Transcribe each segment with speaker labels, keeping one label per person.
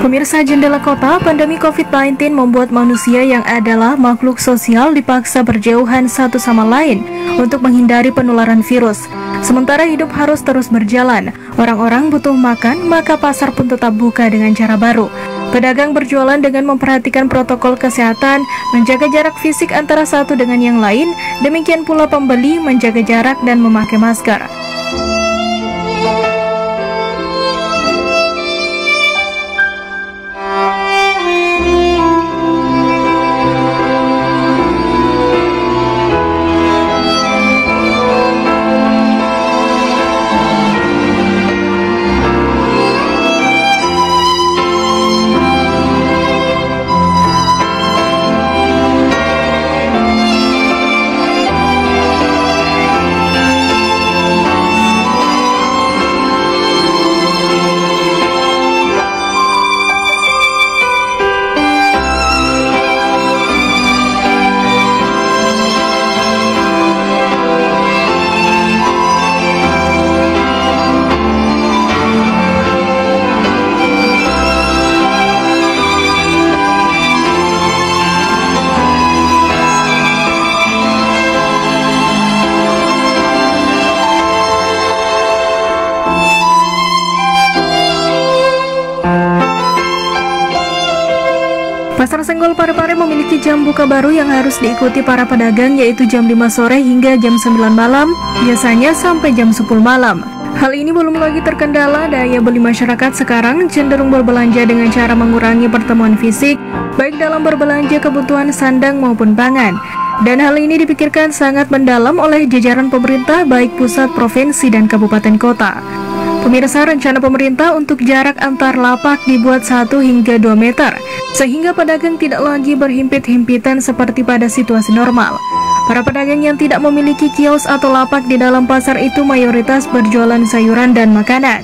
Speaker 1: Pemirsa Jendela Kota, pandemi COVID-19 membuat manusia yang adalah makhluk sosial dipaksa berjauhan satu sama lain untuk menghindari penularan virus. Sementara hidup harus terus berjalan, orang-orang butuh makan, maka pasar pun tetap buka dengan cara baru. Pedagang berjualan dengan memperhatikan protokol kesehatan, menjaga jarak fisik antara satu dengan yang lain, demikian pula pembeli menjaga jarak dan memakai masker. Pasar Senggol Parepare memiliki jam buka baru yang harus diikuti para pedagang, yaitu jam 5 sore hingga jam 9 malam, biasanya sampai jam 10 malam. Hal ini belum lagi terkendala daya beli masyarakat sekarang cenderung berbelanja dengan cara mengurangi pertemuan fisik, baik dalam berbelanja kebutuhan sandang maupun pangan. Dan hal ini dipikirkan sangat mendalam oleh jajaran pemerintah baik pusat, provinsi, dan kabupaten kota. Pemirsa, rencana pemerintah untuk jarak antar lapak dibuat 1 hingga 2 meter, sehingga pedagang tidak lagi berhimpit-himpitan seperti pada situasi normal. Para pedagang yang tidak memiliki kios atau lapak di dalam pasar itu mayoritas berjualan sayuran dan makanan.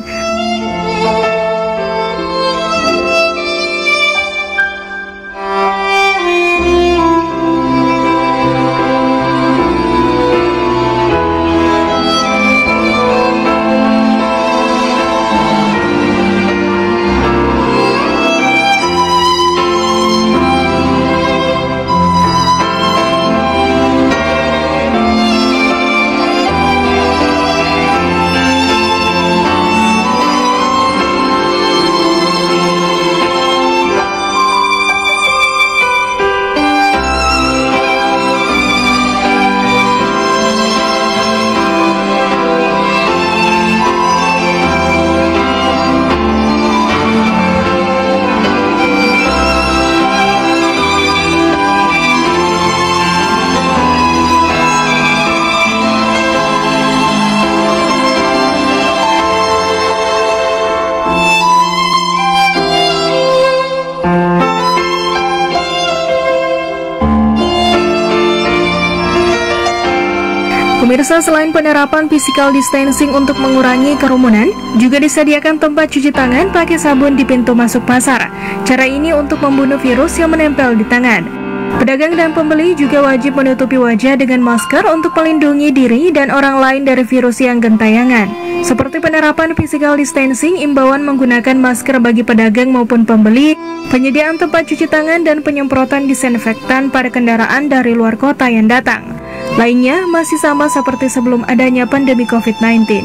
Speaker 1: Pemirsa, selain penerapan physical distancing untuk mengurangi kerumunan, juga disediakan tempat cuci tangan pakai sabun di pintu masuk pasar. Cara ini untuk membunuh virus yang menempel di tangan. Pedagang dan pembeli juga wajib menutupi wajah dengan masker untuk melindungi diri dan orang lain dari virus yang gentayangan. Seperti penerapan physical distancing, imbauan menggunakan masker bagi pedagang maupun pembeli, penyediaan tempat cuci tangan, dan penyemprotan disinfektan pada kendaraan dari luar kota yang datang. Lainnya masih sama seperti sebelum adanya pandemi COVID-19.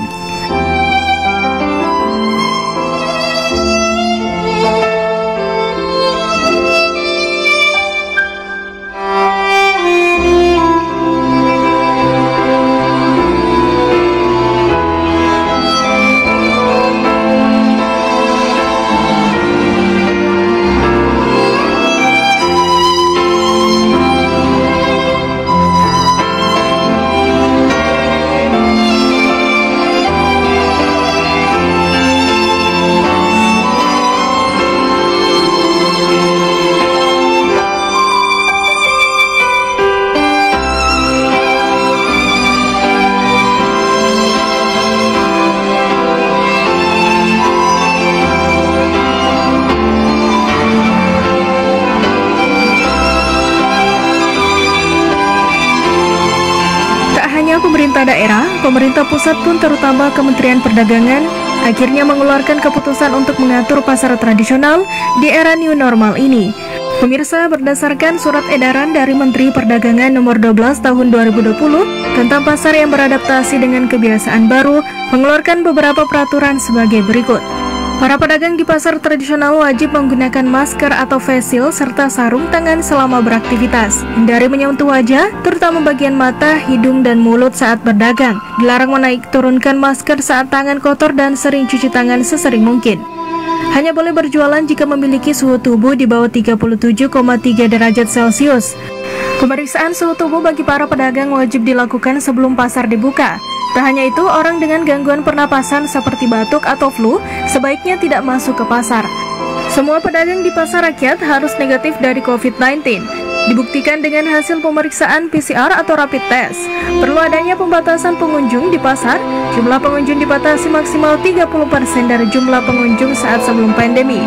Speaker 1: Pemerintah daerah, pemerintah pusat pun terutama Kementerian Perdagangan akhirnya mengeluarkan keputusan untuk mengatur pasar tradisional di era new normal ini. Pemirsa, berdasarkan surat edaran dari Menteri Perdagangan nomor 12 tahun 2020 tentang pasar yang beradaptasi dengan kebiasaan baru, mengeluarkan beberapa peraturan sebagai berikut. Para pedagang di pasar tradisional wajib menggunakan masker atau face shield serta sarung tangan selama beraktivitas. Hindari menyentuh wajah, terutama bagian mata, hidung, dan mulut saat berdagang. Dilarang menaik turunkan masker saat tangan kotor dan sering cuci tangan sesering mungkin. Hanya boleh berjualan jika memiliki suhu tubuh di bawah 37,3 derajat Celcius. Pemeriksaan suhu tubuh bagi para pedagang wajib dilakukan sebelum pasar dibuka. Tak hanya itu, orang dengan gangguan pernapasan seperti batuk atau flu sebaiknya tidak masuk ke pasar. Semua pedagang di pasar rakyat harus negatif dari COVID-19. Dibuktikan dengan hasil pemeriksaan PCR atau rapid test. Perlu adanya pembatasan pengunjung di pasar. Jumlah pengunjung dibatasi maksimal 30% dari jumlah pengunjung saat sebelum pandemi.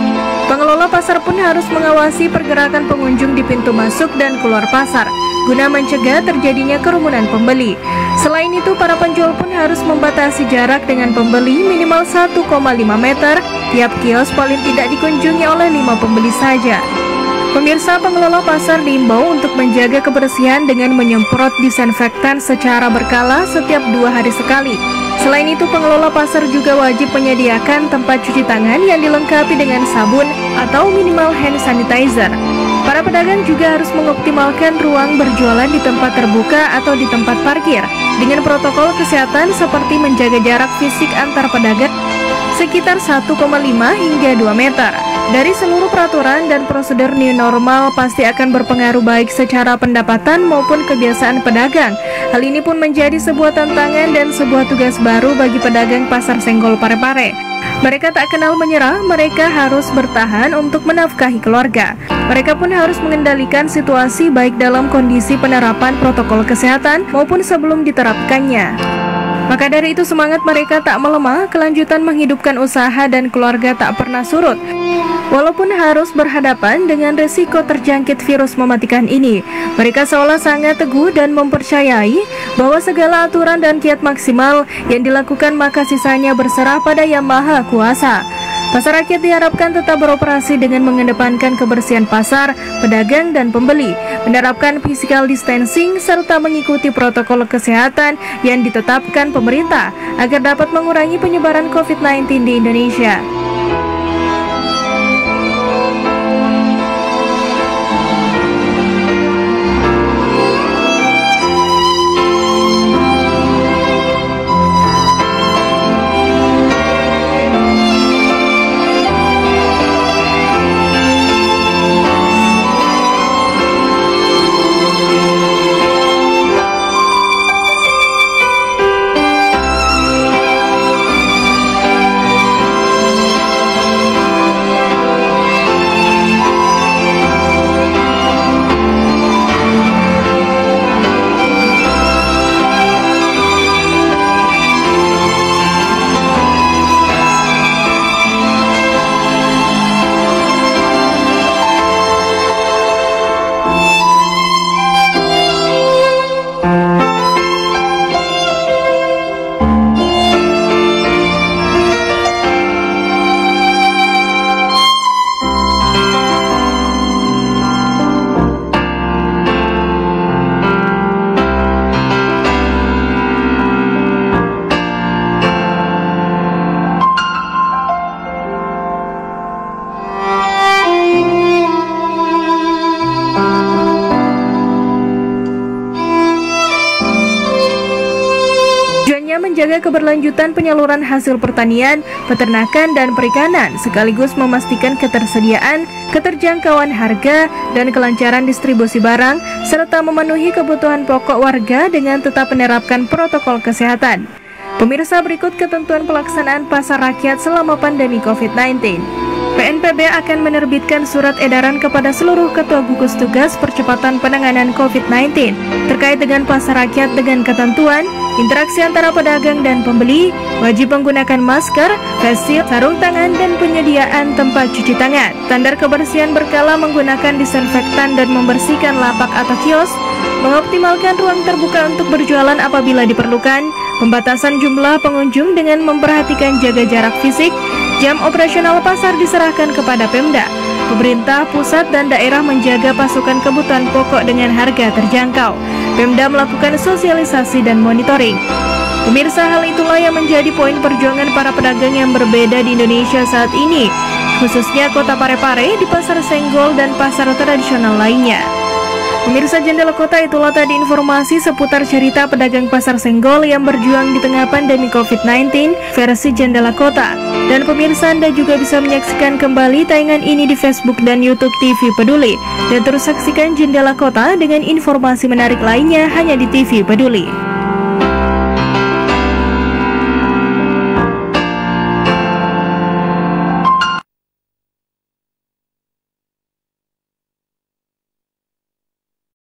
Speaker 1: Pengelola pasar pun harus mengawasi pergerakan pengunjung di pintu masuk dan keluar pasar, guna mencegah terjadinya kerumunan pembeli. Selain itu, para penjual pun harus membatasi jarak dengan pembeli minimal 1,5 meter. Tiap kios paling tidak dikunjungi oleh 5 pembeli saja. Pemirsa, pengelola pasar diimbau untuk menjaga kebersihan dengan menyemprot disinfektan secara berkala setiap 2 hari sekali. Selain itu, pengelola pasar juga wajib menyediakan tempat cuci tangan yang dilengkapi dengan sabun atau minimal hand sanitizer. Para pedagang juga harus mengoptimalkan ruang berjualan di tempat terbuka atau di tempat parkir dengan protokol kesehatan seperti menjaga jarak fisik antar pedagang sekitar 1,5 hingga 2 meter. Dari seluruh peraturan dan prosedur new normal pasti akan berpengaruh baik secara pendapatan maupun kebiasaan pedagang. Hal ini pun menjadi sebuah tantangan dan sebuah tugas baru bagi pedagang pasar Senggol Parepare. Mereka tak kenal menyerah, mereka harus bertahan untuk menafkahi keluarga. Mereka pun harus mengendalikan situasi baik dalam kondisi penerapan protokol kesehatan maupun sebelum diterapkannya. Maka dari itu semangat mereka tak melemah, kelanjutan menghidupkan usaha dan keluarga tak pernah surut. Walaupun harus berhadapan dengan resiko terjangkit virus mematikan ini, mereka seolah sangat teguh dan mempercayai bahwa segala aturan dan kiat maksimal yang dilakukan maka sisanya berserah pada Yang Maha Kuasa. Pasar rakyat diharapkan tetap beroperasi dengan mengedepankan kebersihan pasar, pedagang, dan pembeli, menerapkan physical distancing, serta mengikuti protokol kesehatan yang ditetapkan pemerintah agar dapat mengurangi penyebaran COVID-19 di Indonesia. Menjaga keberlanjutan penyaluran hasil pertanian, peternakan, dan perikanan, sekaligus memastikan ketersediaan, keterjangkauan harga, dan kelancaran distribusi barang, serta memenuhi kebutuhan pokok warga dengan tetap menerapkan protokol kesehatan. Pemirsa, berikut ketentuan pelaksanaan pasar rakyat selama pandemi COVID-19. PNPB akan menerbitkan surat edaran kepada seluruh ketua gugus tugas percepatan penanganan COVID-19 terkait dengan pasar rakyat dengan ketentuan interaksi antara pedagang dan pembeli, wajib menggunakan masker, face shield, sarung tangan, dan penyediaan tempat cuci tangan. Standar kebersihan berkala menggunakan disinfektan dan membersihkan lapak atau kios, mengoptimalkan ruang terbuka untuk berjualan apabila diperlukan, pembatasan jumlah pengunjung dengan memperhatikan jaga jarak fisik, jam operasional pasar diserahkan kepada Pemda. Pemerintah pusat dan daerah menjaga pasokan kebutuhan pokok dengan harga terjangkau. Pemda melakukan sosialisasi dan monitoring. Pemirsa, hal itulah yang menjadi poin perjuangan para pedagang yang berbeda di Indonesia saat ini, khususnya Kota Parepare di Pasar Senggol dan pasar tradisional lainnya. Pemirsa Jendela Kota, itulah tadi informasi seputar cerita pedagang Pasar Senggol yang berjuang di tengah pandemi COVID-19 versi Jendela Kota. Dan pemirsa, Anda juga bisa menyaksikan kembali tayangan ini di Facebook dan YouTube TV Peduli. Dan terus saksikan Jendela Kota dengan informasi menarik lainnya hanya di TV Peduli.